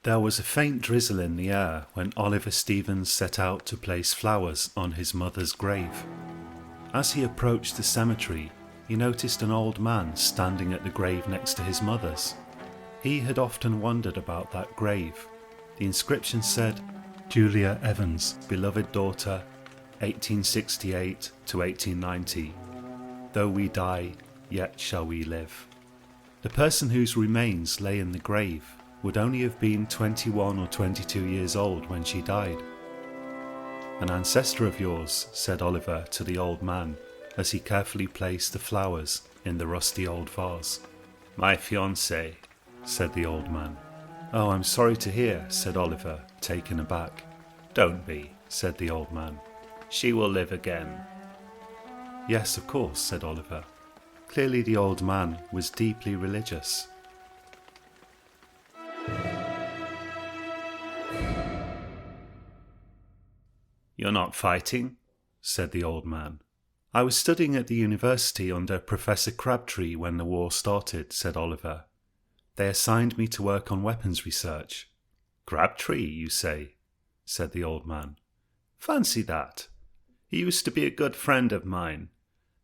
There was a faint drizzle in the air when Oliver Stevens set out to place flowers on his mother's grave. As he approached the cemetery, he noticed an old man standing at the grave next to his mother's. He had often wondered about that grave. The inscription said, "Julia Evans, beloved daughter, 1868 to 1890. Though we die, yet shall we live." The person whose remains lay in the grave would only have been 21 or 22 years old when she died. "An ancestor of yours," said Oliver to the old man as he carefully placed the flowers in the rusty old vase. "My fiancée," said the old man. "Oh, I'm sorry to hear," said Oliver, taken aback. "Don't be," said the old man. "She will live again." "Yes, of course," said Oliver. Clearly the old man was deeply religious. "You're not fighting?" said the old man. "I was studying at the university under Professor Crabtree when the war started," said Oliver. "They assigned me to work on weapons research." "Crabtree, you say?" said the old man. "Fancy that. He used to be a good friend of mine.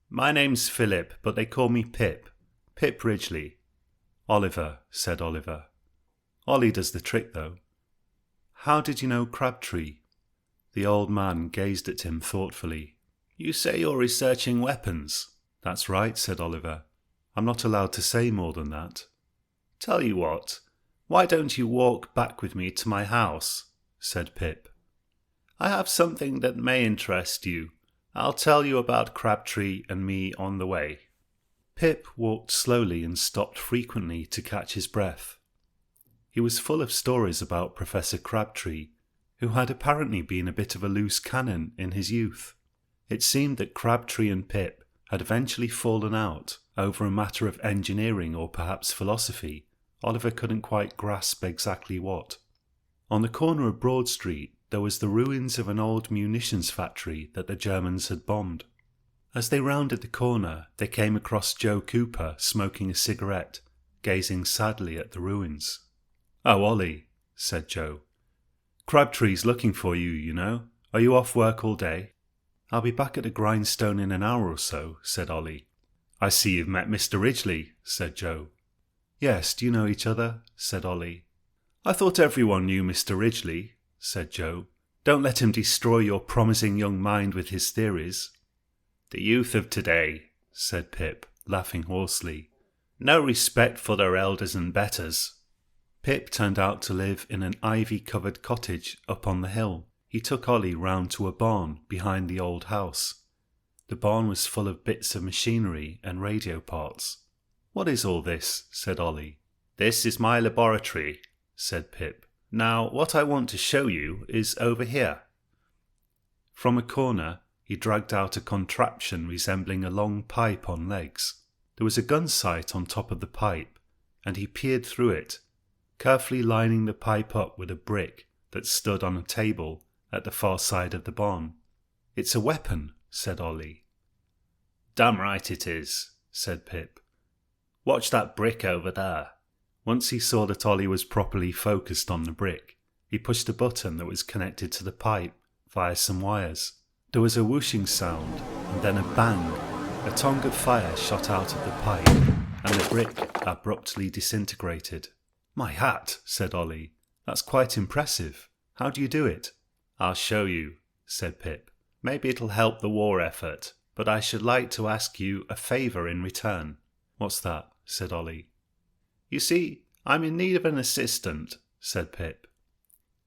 My name's Philip, but they call me Pip. Pip Ridgely." "Oliver," said Oliver. "Ollie does the trick, though." "How did you know Crabtree?" The old man gazed at him thoughtfully. "You say you're researching weapons?" "That's right," said Oliver. "I'm not allowed to say more than that." "Tell you what, why don't you walk back with me to my house?" said Pip. "I have something that may interest you. I'll tell you about Crabtree and me on the way." Pip walked slowly and stopped frequently to catch his breath. He was full of stories about Professor Crabtree, who had apparently been a bit of a loose cannon in his youth. It seemed that Crabtree and Pip had eventually fallen out over a matter of engineering or perhaps philosophy. Oliver couldn't quite grasp exactly what. On the corner of Broad Street there was the ruins of an old munitions factory that the Germans had bombed. As they rounded the corner, they came across Joe Cooper smoking a cigarette, gazing sadly at the ruins. "Oh, Ollie," said Joe. "Crabtree's looking for you, you know. Are you off work all day?" "I'll be back at the grindstone in an hour or so," said Ollie. "I see you've met Mr. Ridgely," said Joe. "Yes, do you know each other?" said Ollie. "I thought everyone knew Mr. Ridgely," said Joe. "Don't let him destroy your promising young mind with his theories." "The youth of today," said Pip, laughing hoarsely. "No respect for their elders and betters." Pip turned out to live in an ivy-covered cottage up on the hill. He took Ollie round to a barn behind the old house. The barn was full of bits of machinery and radio parts. "What is all this?" said Ollie. "This is my laboratory," said Pip. "Now, what I want to show you is over here." From a corner, he dragged out a contraption resembling a long pipe on legs. There was a gun sight on top of the pipe, and he peered through it, carefully lining the pipe up with a brick that stood on a table at the far side of the barn. "It's a weapon," said Ollie. "Damn right it is," said Pip. "Watch that brick over there." Once he saw that Ollie was properly focused on the brick, he pushed a button that was connected to the pipe via some wires. There was a whooshing sound, and then a bang. A tongue of fire shot out of the pipe, and the brick abruptly disintegrated. "My hat," said Ollie. "That's quite impressive. How do you do it?" "I'll show you," said Pip. "Maybe it'll help the war effort, but I should like to ask you a favour in return." "What's that?" said Ollie. "You see, I'm in need of an assistant," said Pip.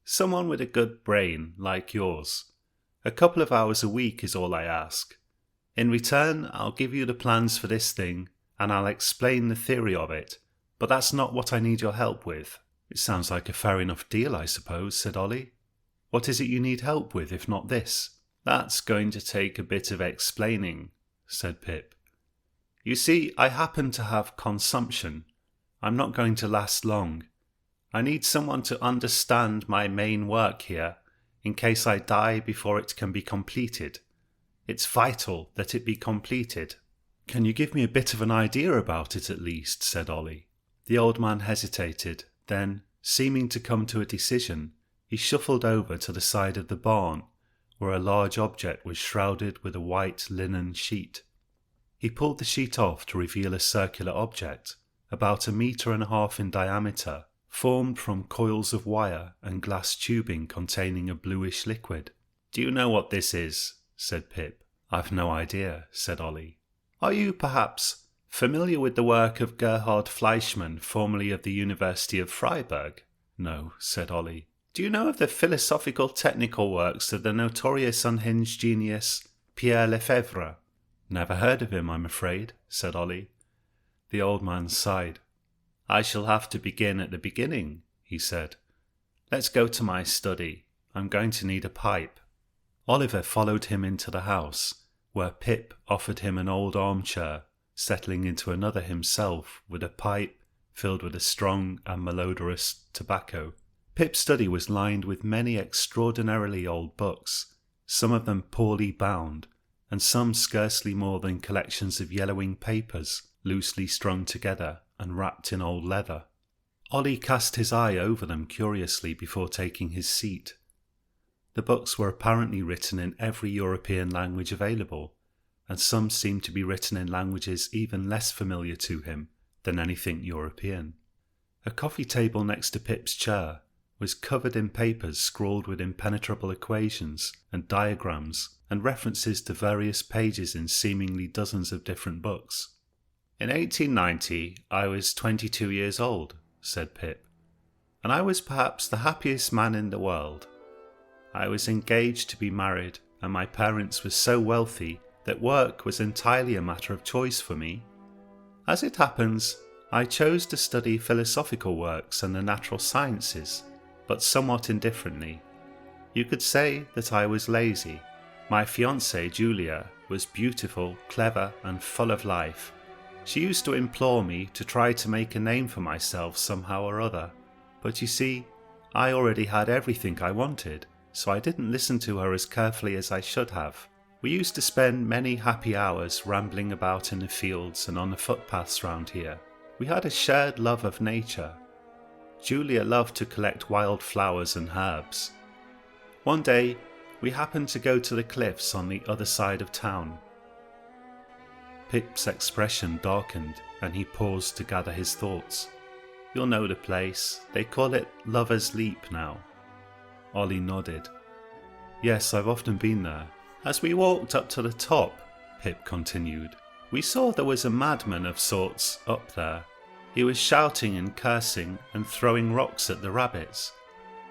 "Someone with a good brain, like yours. A couple of hours a week is all I ask. In return, I'll give you the plans for this thing, and I'll explain the theory of it, but that's not what I need your help with." "It sounds like a fair enough deal, I suppose," said Ollie. "What is it you need help with, if not this?" "That's going to take a bit of explaining," said Pip. "You see, I happen to have consumption. I'm not going to last long. I need someone to understand my main work here, in case I die before it can be completed. It's vital that it be completed." "Can you give me a bit of an idea about it at least?" said Ollie. The old man hesitated. Then, Seeming to come to a decision, he shuffled over to the side of the barn, where a large object was shrouded with a white linen sheet. He pulled the sheet off to reveal a circular object, about 1.5 meters in diameter, formed from coils of wire and glass tubing containing a bluish liquid. "Do you know what this is?" said Pip. "I've no idea," said Ollie. "Are you, perhaps, familiar with the work of Gerhard Fleischmann, formerly of the University of Freiburg?" "No," said Ollie. "Do you know of the philosophical technical works of the notorious unhinged genius Pierre Lefebvre?" "Never heard of him, I'm afraid," said Ollie. The old man sighed. "I shall have to begin at the beginning," he said. "Let's go to my study. I'm going to need a pipe." Oliver followed him into the house, where Pip offered him an old armchair, settling into another himself with a pipe filled with a strong and malodorous tobacco. Pip's study was lined with many extraordinarily old books, some of them poorly bound, and some scarcely more than collections of yellowing papers, loosely strung together and wrapped in old leather. Ollie cast his eye over them curiously before taking his seat. The books were apparently written in every European language available, and some seemed to be written in languages even less familiar to him than anything European. A coffee table next to Pip's chair was covered in papers scrawled with impenetrable equations and diagrams and references to various pages in seemingly dozens of different books. "In 1890 I was 22 years old," said Pip, "and I was perhaps the happiest man in the world. I was engaged to be married, and my parents were so wealthy that work was entirely a matter of choice for me. As it happens, I chose to study philosophical works and the natural sciences, but somewhat indifferently. You could say that I was lazy. My fiancée, Julia, was beautiful, clever, and full of life. She used to implore me to try to make a name for myself somehow or other, but you see, I already had everything I wanted, so I didn't listen to her as carefully as I should have. We used to spend many happy hours rambling about in the fields and on the footpaths round here. We had a shared love of nature. Julia loved to collect wild flowers and herbs. One day, we happened to go to the cliffs on the other side of town." Pip's expression darkened, and he paused to gather his thoughts. "You'll know the place. They call it Lover's Leap now." Ollie nodded. "Yes, I've often been there. As we walked up to the top," Pip continued, "we saw there was a madman of sorts up there. He was shouting and cursing and throwing rocks at the rabbits.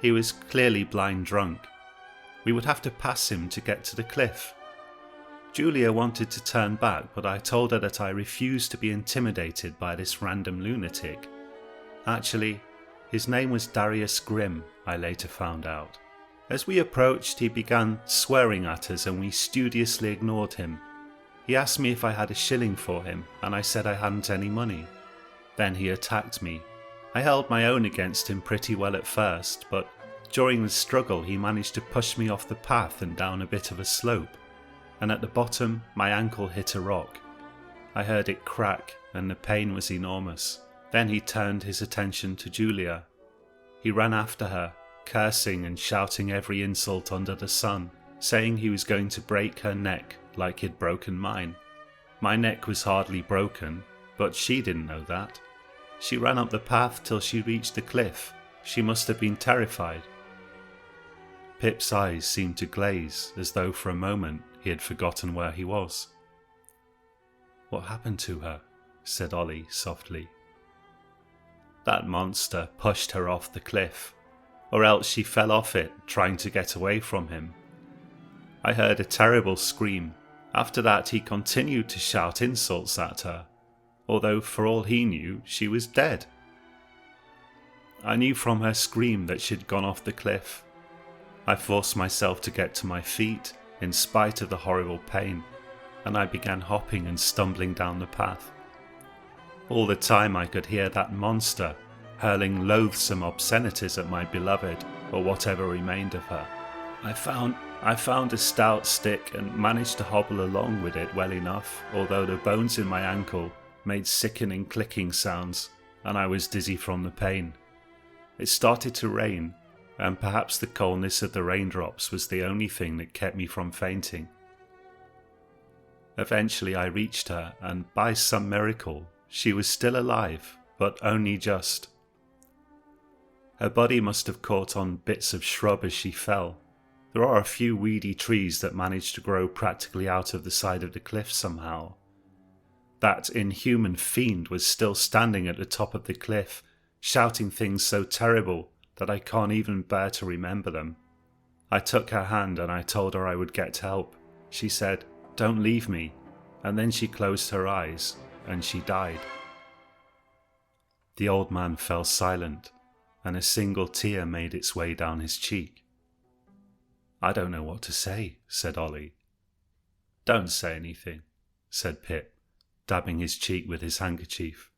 He was clearly blind drunk. We would have to pass him to get to the cliff. Julia wanted to turn back, but I told her that I refused to be intimidated by this random lunatic. Actually, his name was Darius Grimm, I later found out. As we approached, he began swearing at us and we studiously ignored him. He asked me if I had a shilling for him, and I said I hadn't any money. Then he attacked me. I held my own against him pretty well at first, but during the struggle he managed to push me off the path and down a bit of a slope, and at the bottom my ankle hit a rock. I heard it crack and the pain was enormous. Then he turned his attention to Julia. He ran after her, cursing and shouting every insult under the sun, saying he was going to break her neck like he'd broken mine. My neck was hardly broken, but she didn't know that. She ran up the path till she reached the cliff. She must have been terrified." Pip's eyes seemed to glaze, as though for a moment he had forgotten where he was. "What happened to her?" said Ollie softly. "That monster pushed her off the cliff, or else she fell off it trying to get away from him. I heard a terrible scream. After that he continued to shout insults at her, although for all he knew she was dead. I knew from her scream that she'd gone off the cliff. I forced myself to get to my feet in spite of the horrible pain, and I began hopping and stumbling down the path. All the time I could hear that monster hurling loathsome obscenities at my beloved, or whatever remained of her. I found a stout stick and managed to hobble along with it well enough, although the bones in my ankle made sickening clicking sounds, and I was dizzy from the pain. It started to rain, and perhaps the coldness of the raindrops was the only thing that kept me from fainting. Eventually I reached her, and by some miracle, she was still alive, but only just. Her body must have caught on bits of shrub as she fell. There are a few weedy trees that managed to grow practically out of the side of the cliff somehow. That inhuman fiend was still standing at the top of the cliff, shouting things so terrible that I can't even bear to remember them. I took her hand and I told her I would get help. She said, "Don't leave me," and then she closed her eyes and she died. The old man fell silent, and a single tear made its way down his cheek. "I don't know what to say," said Ollie. "Don't say anything," said Pip, dabbing his cheek with his handkerchief.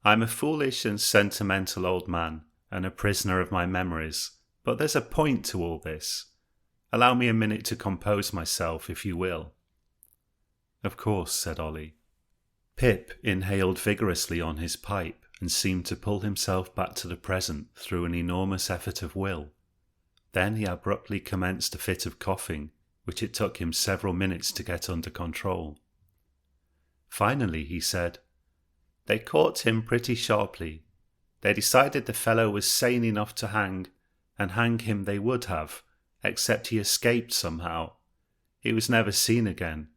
"I'm a foolish and sentimental old man, and a prisoner of my memories, but there's a point to all this. Allow me a minute to compose myself, if you will." "Of course," said Ollie. Pip inhaled vigorously on his pipe and seemed to pull himself back to the present through an enormous effort of will. Then he abruptly commenced a fit of coughing, which it took him several minutes to get under control. Finally he said, "They caught him pretty sharply. They decided the fellow was sane enough to hang, and hang him they would have, except he escaped somehow. He was never seen again.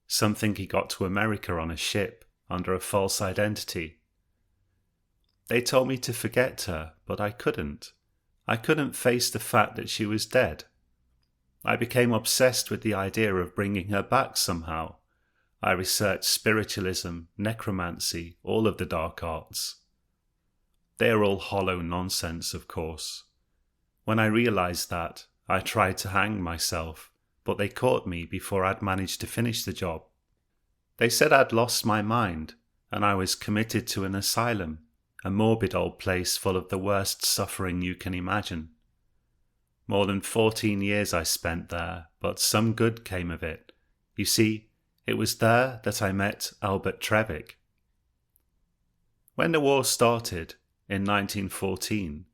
Some think he got to America on a ship, under a false identity. They told me to forget her, but I couldn't. I couldn't face the fact that she was dead. I became obsessed with the idea of bringing her back somehow. I researched spiritualism, necromancy, all of the dark arts. They are all hollow nonsense, of course. When I realized that, I tried to hang myself, but they caught me before I'd managed to finish the job. They said I'd lost my mind, and I was committed to an asylum, a morbid old place full of the worst suffering you can imagine. More than 14 years I spent there, but some good came of it. You see, it was there that I met Albert Trevick. When the war started, in 1914,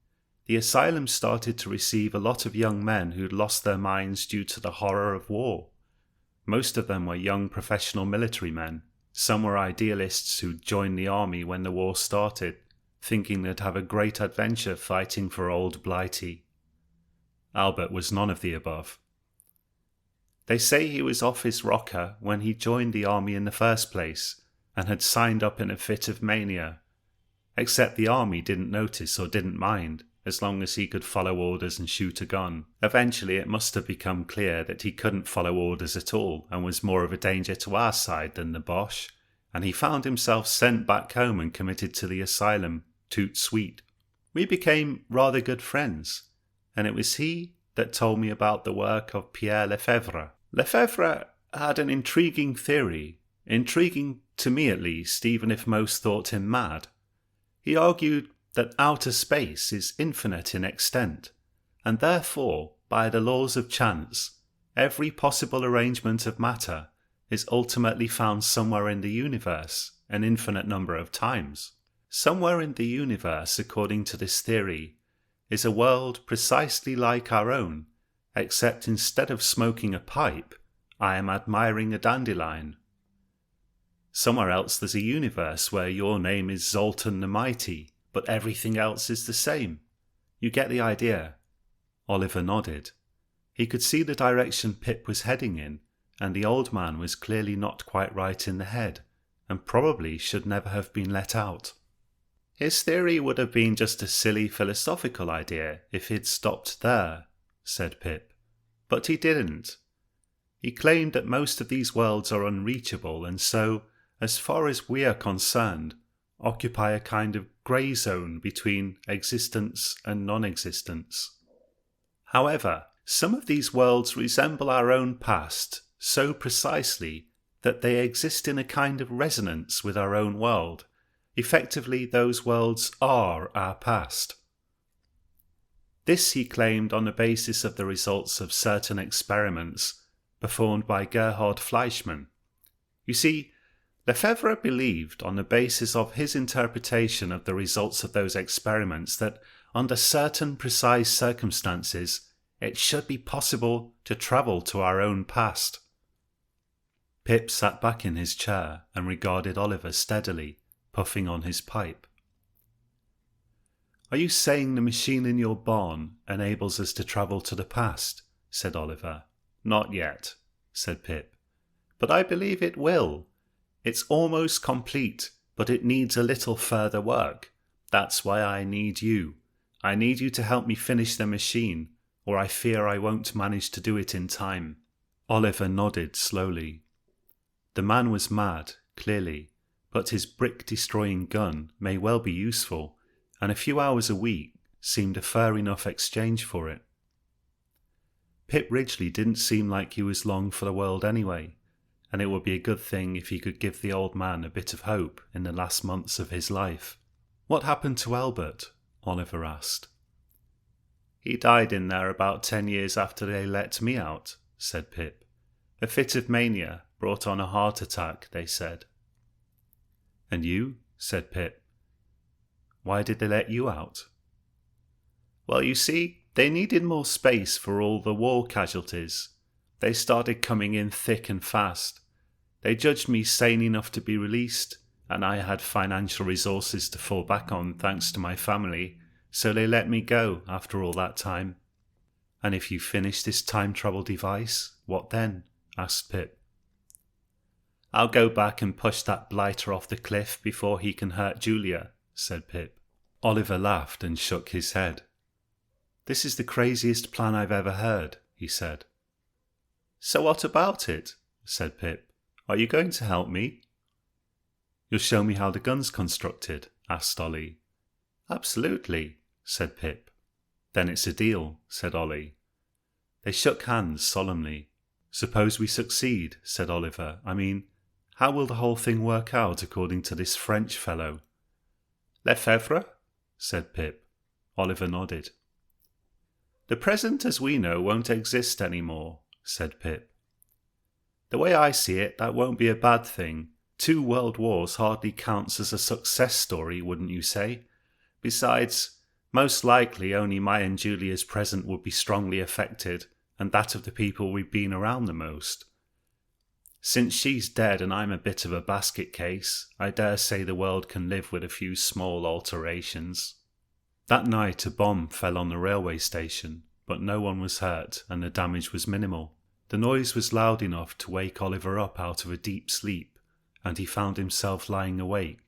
the asylum started to receive a lot of young men who'd lost their minds due to the horror of war. Most of them were young professional military men. Some were idealists who'd joined the army when the war started, thinking they'd have a great adventure fighting for old Blighty. Albert was none of the above. They say he was off his rocker when he joined the army in the first place, and had signed up in a fit of mania, except the army didn't notice or didn't mind, as long as he could follow orders and shoot a gun. Eventually it must have become clear that he couldn't follow orders at all, and was more of a danger to our side than the Boche, and he found himself sent back home and committed to the asylum, toot sweet. We became rather good friends, and it was he that told me about the work of Pierre Lefebvre. Lefebvre had an intriguing theory, intriguing to me at least, even if most thought him mad. He argued that outer space is infinite in extent, and therefore, by the laws of chance, every possible arrangement of matter is ultimately found somewhere in the universe, an infinite number of times. Somewhere in the universe, according to this theory, is a world precisely like our own, except instead of smoking a pipe, I am admiring a dandelion. Somewhere else there's a universe where your name is Zoltan the Mighty, but everything else is the same. You get the idea. Oliver nodded. He could see the direction Pip was heading in, and the old man was clearly not quite right in the head, and probably should never have been let out. His theory would have been just a silly philosophical idea if he'd stopped there, said Pip. But he didn't. He claimed that most of these worlds are unreachable and so, as far as we are concerned, occupy a kind of grey zone between existence and non-existence. However, some of these worlds resemble our own past so precisely that they exist in a kind of resonance with our own world. Effectively, those worlds are our past. This he claimed on the basis of the results of certain experiments performed by Gerhard Fleischmann. You see, Lefebvre believed, on the basis of his interpretation of the results of those experiments, that under certain precise circumstances it should be possible to travel to our own past. Pip sat back in his chair and regarded Oliver steadily, puffing on his pipe. "Are you saying the machine in your barn enables us to travel to the past?" said Oliver. "Not yet," said Pip. "But I believe it will. It's almost complete, but it needs a little further work. That's why I need you. I need you to help me finish the machine, or I fear I won't manage to do it in time." Oliver nodded slowly. The man was mad, clearly, but his brick-destroying gun may well be useful, and a few hours a week seemed a fair enough exchange for it. Pip Ridgely didn't seem like he was long for the world anyway, and it would be a good thing if he could give the old man a bit of hope in the last months of his life. "What happened to Albert?" Oliver asked. "He died in there about 10 years after they let me out," said Pip. "A fit of mania brought on a heart attack, they said." "And you?" said Pip. "Why did they let you out?" "Well, you see, they needed more space for all the war casualties. They started coming in thick and fast. They judged me sane enough to be released, and I had financial resources to fall back on thanks to my family, so they let me go after all that time." "And if you finish this time travel device, what then?" asked Pip. "I'll go back and push that blighter off the cliff before he can hurt Julia," said Pip. Oliver laughed and shook his head. "This is the craziest plan I've ever heard," he said. "So what about it?" said Pip. "Are you going to help me?" "You'll show me how the gun's constructed?" asked Ollie. "Absolutely," said Pip. "Then it's a deal," said Ollie. They shook hands solemnly. "Suppose we succeed," said Oliver. "I mean, how will the whole thing work out according to this French fellow?" "Lefebvre?" said Pip. Oliver nodded. "The present as we know won't exist anymore," said Pip. "The way I see it, that won't be a bad thing. 2 world wars hardly counts as a success story, wouldn't you say? Besides, most likely only my and Julia's present would be strongly affected, and that of the people we've been around the most. Since she's dead and I'm a bit of a basket case, I dare say the world can live with a few small alterations." That night a bomb fell on the railway station, but no one was hurt and the damage was minimal. The noise was loud enough to wake Oliver up out of a deep sleep, and he found himself lying awake,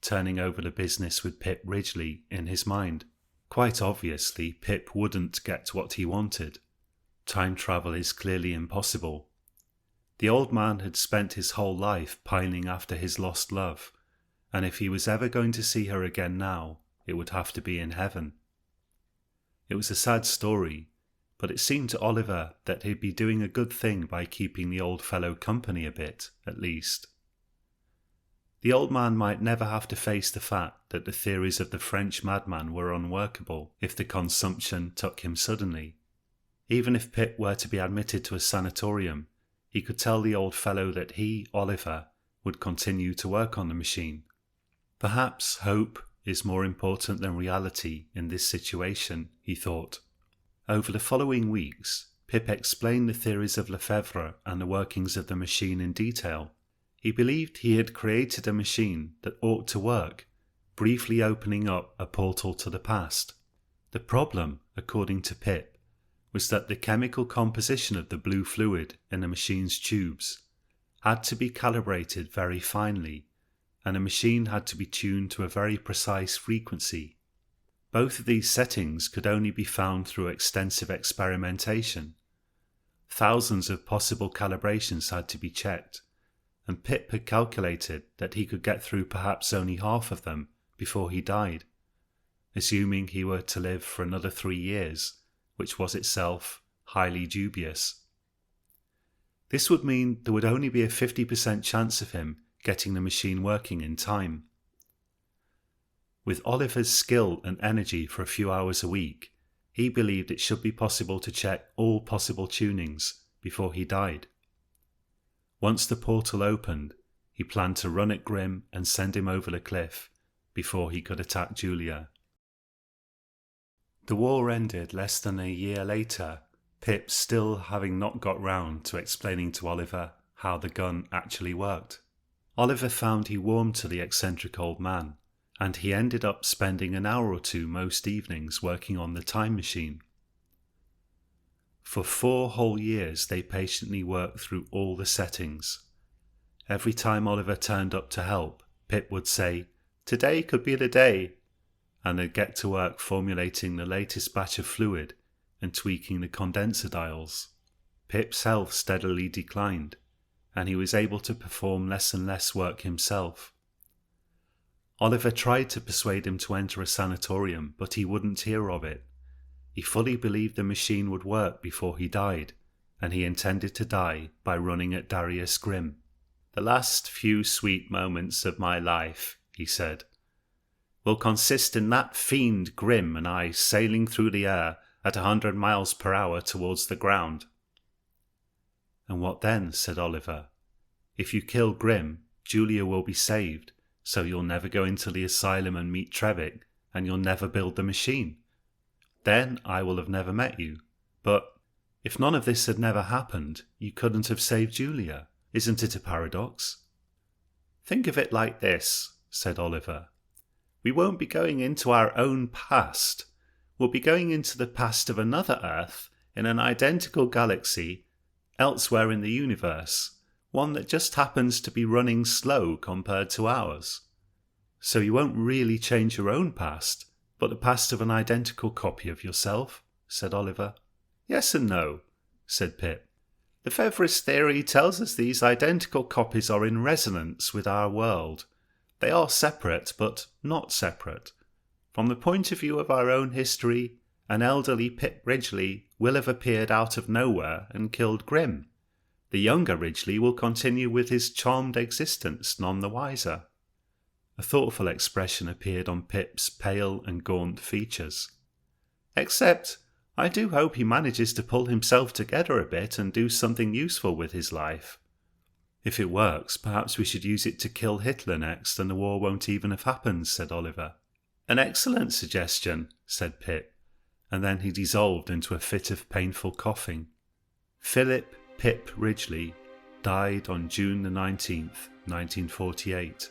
turning over the business with Pip Ridgely in his mind. Quite obviously, Pip wouldn't get what he wanted. Time travel is clearly impossible. The old man had spent his whole life pining after his lost love, and if he was ever going to see her again now, it would have to be in heaven. It was a sad story, but it seemed to Oliver that he'd be doing a good thing by keeping the old fellow company a bit, at least. The old man might never have to face the fact that the theories of the French madman were unworkable if the consumption took him suddenly. Even if Pip were to be admitted to a sanatorium, he could tell the old fellow that he, Oliver, would continue to work on the machine. Perhaps hope is more important than reality in this situation, he thought. Over the following weeks, Pip explained the theories of Lefebvre and the workings of the machine in detail. He believed he had created a machine that ought to work, briefly opening up a portal to the past. The problem, according to Pip, was that the chemical composition of the blue fluid in the machine's tubes had to be calibrated very finely, and the machine had to be tuned to a very precise frequency. Both of these settings could only be found through extensive experimentation. Thousands of possible calibrations had to be checked, and Pip had calculated that he could get through perhaps only half of them before he died, assuming he were to live for another 3 years, which was itself highly dubious. This would mean there would only be a 50% chance of him getting the machine working in time. With Oliver's skill and energy for a few hours a week, he believed it should be possible to check all possible tunings before he died. Once the portal opened, He planned to run at Grim and send him over the cliff before he could attack Julia. The war ended less than a year later, Pip still having not got round to explaining to Oliver how the gun actually worked. Oliver found he warmed to the eccentric old man, and he ended up spending an hour or two most evenings working on the time machine. For 4 whole years they patiently worked through all the settings. Every time Oliver turned up to help, Pip would say, "Today could be the day," and they'd get to work formulating the latest batch of fluid and tweaking the condenser dials. Pip's health steadily declined, and he was able to perform less and less work himself. Oliver tried to persuade him to enter a sanatorium, but he wouldn't hear of it. He fully believed the machine would work before he died, and he intended to die by running at Darius Grim. "The last few sweet moments of my life," he said, "will consist in that fiend Grim and I sailing through the air at 100 miles per hour towards the ground." "And what then?" said Oliver. "If you kill Grim, Julia will be saved, so you'll never go into the asylum and meet Trevick, and you'll never build the machine. Then I will have never met you. But if none of this had never happened, you couldn't have saved Julia. Isn't it a paradox?" "Think of it like this," said Oliver. "We won't be going into our own past. We'll be going into the past of another Earth in an identical galaxy elsewhere in the universe, one that just happens to be running slow compared to ours. So you won't really change your own past, but the past of an identical copy of yourself," said Oliver. "Yes and no," said Pip. "Lefebvre's theory tells us these identical copies are in resonance with our world. They are separate, but not separate. From the point of view of our own history, an elderly Pip Ridgely will have appeared out of nowhere and killed Grim. The younger Ridgely will continue with his charmed existence, none the wiser." A thoughtful expression appeared on Pip's pale and gaunt features. "Except, I do hope he manages to pull himself together a bit and do something useful with his life. If it works, perhaps we should use it to kill Hitler next and the war won't even have happened," said Oliver. "An excellent suggestion," said Pip, and then he dissolved into a fit of painful coughing. Philip Pip Ridgely died on June the 19th, 1948.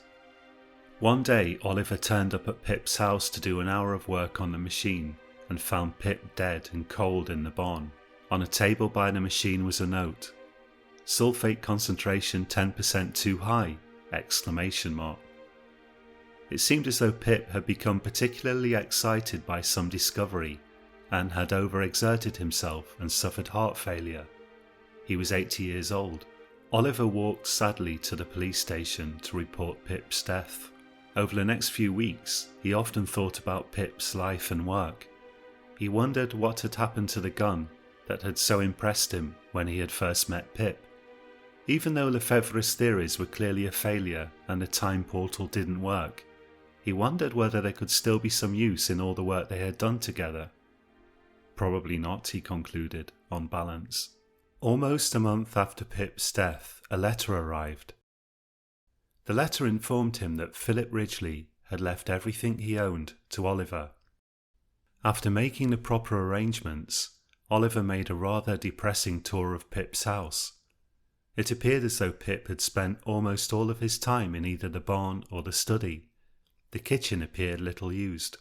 One day Oliver turned up at Pip's house to do an hour of work on the machine and found Pip dead and cold in the barn. On a table by the machine was a note. "Sulfate concentration 10% too high!" It seemed as though Pip had become particularly excited by some discovery and had overexerted himself and suffered heart failure. He was 80 years old. Oliver walked sadly to the police station to report Pip's death. Over the next few weeks, he often thought about Pip's life and work. He wondered what had happened to the gun that had so impressed him when he had first met Pip. Even though Lefebvre's theories were clearly a failure and the time portal didn't work, he wondered whether there could still be some use in all the work they had done together. Probably not, he concluded, on balance. Almost a month after Pip's death, a letter arrived. The letter informed him that Philip Ridgely had left everything he owned to Oliver. After making the proper arrangements, Oliver made a rather depressing tour of Pip's house. It appeared as though Pip had spent almost all of his time in either the barn or the study. The kitchen appeared little used.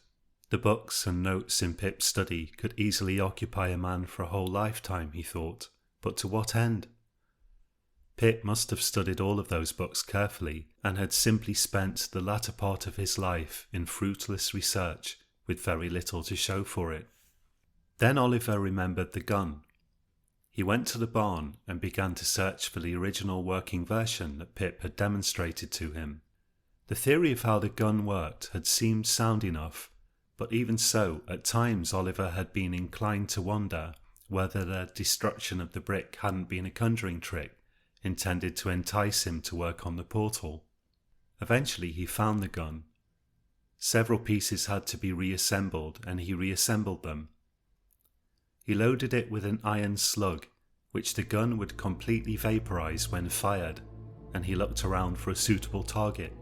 The books and notes in Pip's study could easily occupy a man for a whole lifetime, he thought, but to what end? Pip must have studied all of those books carefully and had simply spent the latter part of his life in fruitless research with very little to show for it. Then Oliver remembered the gun. He went to the barn and began to search for the original working version that Pip had demonstrated to him. The theory of how the gun worked had seemed sound enough, but even so, at times Oliver had been inclined to wonder whether the destruction of the brick hadn't been a conjuring trick intended to entice him to work on the portal. Eventually he found the gun. Several pieces had to be reassembled, and he reassembled them. He loaded it with an iron slug, which the gun would completely vaporize when fired, and he looked around for a suitable target.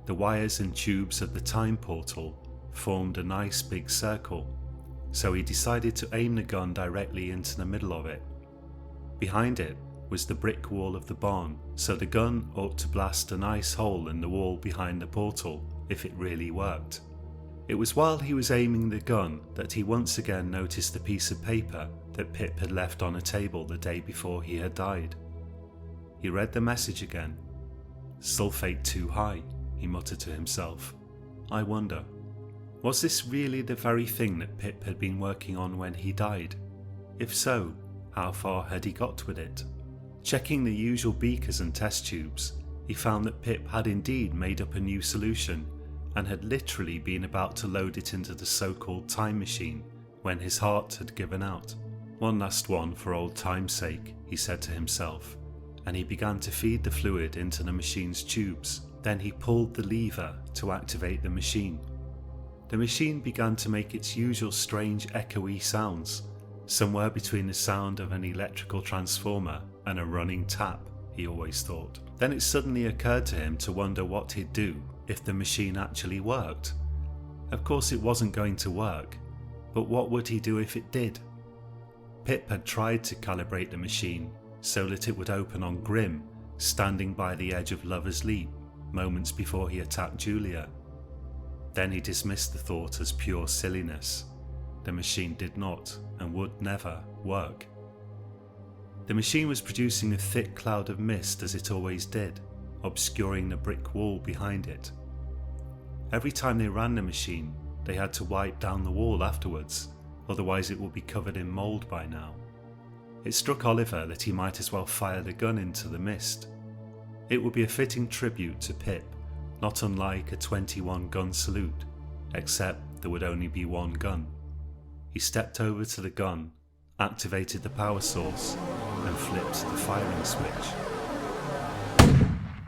The wires and tubes of the time portal formed a nice big circle, so he decided to aim the gun directly into the middle of it. Behind it was the brick wall of the barn, so the gun ought to blast a nice hole in the wall behind the portal if it really worked. It was while he was aiming the gun that he once again noticed the piece of paper that Pip had left on a table the day before he had died. He read the message again. "Sulfate too high," he muttered to himself. I wonder, was this really the very thing that Pip had been working on when he died? If so, how far had he got with it? Checking the usual beakers and test tubes, he found that Pip had indeed made up a new solution and had literally been about to load it into the so-called time machine when his heart had given out. One last one for old time's sake, he said to himself, and he began to feed the fluid into the machine's tubes. Then he pulled the lever to activate the machine. The machine began to make its usual strange echoey sounds, somewhere between the sound of an electrical transformer and a running tap, he always thought. Then it suddenly occurred to him to wonder what he'd do if the machine actually worked. Of course it wasn't going to work, but what would he do if it did? Pip had tried to calibrate the machine so that it would open on Grim, standing by the edge of Lover's Leap, moments before he attacked Julia. Then he dismissed the thought as pure silliness. The machine did not, and would never, work. The machine was producing a thick cloud of mist as it always did, obscuring the brick wall behind it. Every time they ran the machine, they had to wipe down the wall afterwards, otherwise it would be covered in mould by now. It struck Oliver that he might as well fire the gun into the mist. It would be a fitting tribute to Pip, not unlike a 21-gun salute, except there would only be one gun. He stepped over to the gun, activated the power source, and flipped the firing switch.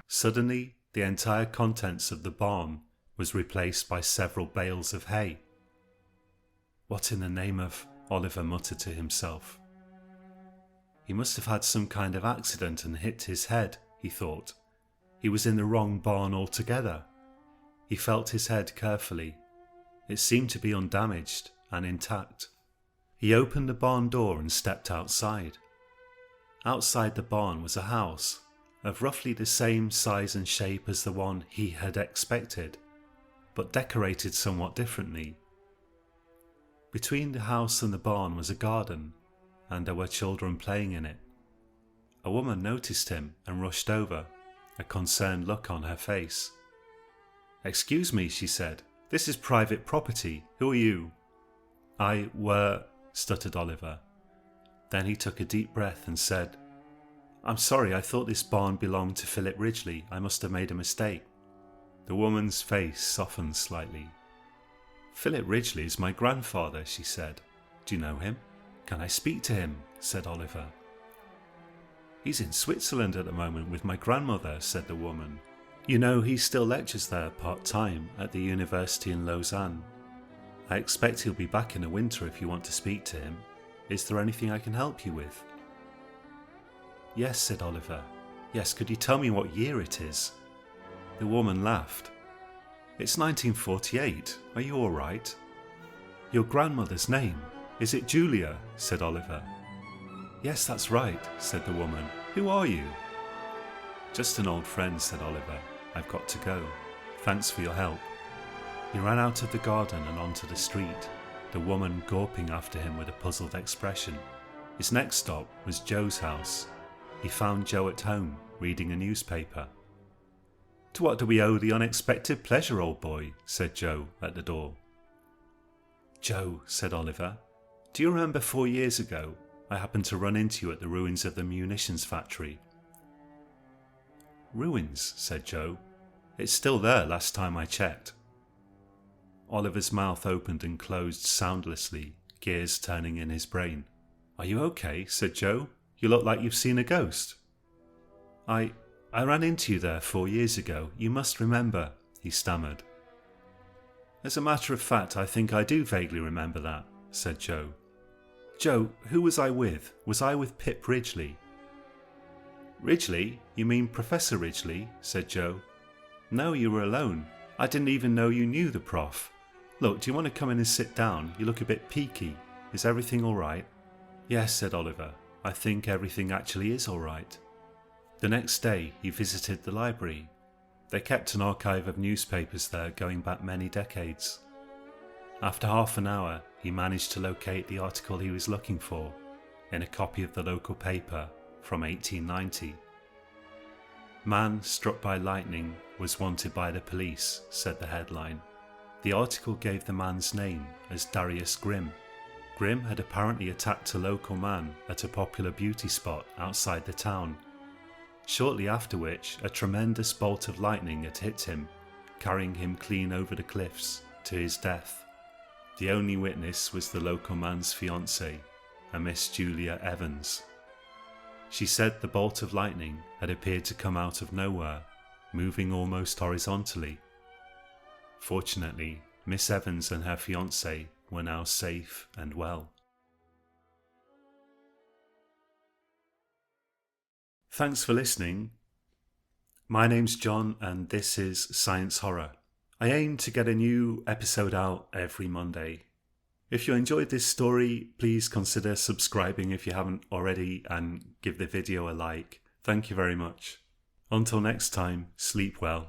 Suddenly, the entire contents of the barn was replaced by several bales of hay. What in the name of, Oliver muttered to himself. He must have had some kind of accident and hit his head, he thought. He was in the wrong barn altogether. He felt his head carefully. It seemed to be undamaged and intact. He opened the barn door and stepped outside. Outside the barn was a house, of roughly the same size and shape as the one he had expected, but decorated somewhat differently. Between the house and the barn was a garden, and there were children playing in it. A woman noticed him and rushed over, a concerned look on her face. "Excuse me," she said. "This is private property. Who are you?" "I were," stuttered Oliver. Then he took a deep breath and said, "I'm sorry, I thought this barn belonged to Philip Ridgely. I must have made a mistake." The woman's face softened slightly. "Philip Ridgely is my grandfather," she said. "Do you know him?" "Can I speak to him?" said Oliver. "He's in Switzerland at the moment with my grandmother," said the woman. "You know, he still lectures there part-time at the university in Lausanne. I expect he'll be back in the winter if you want to speak to him. Is there anything I can help you with?" "Yes," said Oliver. "Yes, could you tell me what year it is?" The woman laughed. "It's 1948. Are you all right?" "Your grandmother's name, is it Julia?" said Oliver. "Yes, that's right," said the woman. "Who are you?" "Just an old friend," said Oliver. "I've got to go. Thanks for your help." He ran out of the garden and onto the street, the woman gawping after him with a puzzled expression. His next stop was Joe's house. He found Joe at home, reading a newspaper. "To what do we owe the unexpected pleasure, old boy?" said Joe at the door. "Joe," said Oliver, "do you remember 4 years ago I happened to run into you at the ruins of the munitions factory?" "Ruins," said Joe. "It's still there last time I checked." Oliver's mouth opened and closed soundlessly, gears turning in his brain. "Are you okay?" said Joe. "You look like you've seen a ghost." I ran into you there 4 years ago. You must remember," he stammered. "As a matter of fact, I think I do vaguely remember that," said Joe. "Joe, who was I with? Was I with Pip Ridgely?" Ridgely? You mean Professor Ridgely? Said Joe. No, you were alone. I didn't even know you knew the prof. Look, do you want to come in and sit down? You look a bit peaky. Is everything all right? Yes, said Oliver. I think everything actually is all right. The next day he visited the library. They kept an archive of newspapers there going back many decades. After half an hour, he managed to locate the article he was looking for in a copy of the local paper from 1890. Man struck by lightning was wanted by the police, said the headline. The article gave the man's name as Darius Grimm. Grimm had apparently attacked a local man at a popular beauty spot outside the town, shortly after which a tremendous bolt of lightning had hit him, carrying him clean over the cliffs to his death. The only witness was the local man's fiancée, a Miss Julia Evans. She said the bolt of lightning had appeared to come out of nowhere, moving almost horizontally. Fortunately, Miss Evans and her fiancé were now safe and well. Thanks for listening. My name's John and this is Science Horror. I aim to get a new episode out every Monday. If you enjoyed this story, please consider subscribing if you haven't already and give the video a like. Thank you very much. Until next time, sleep well.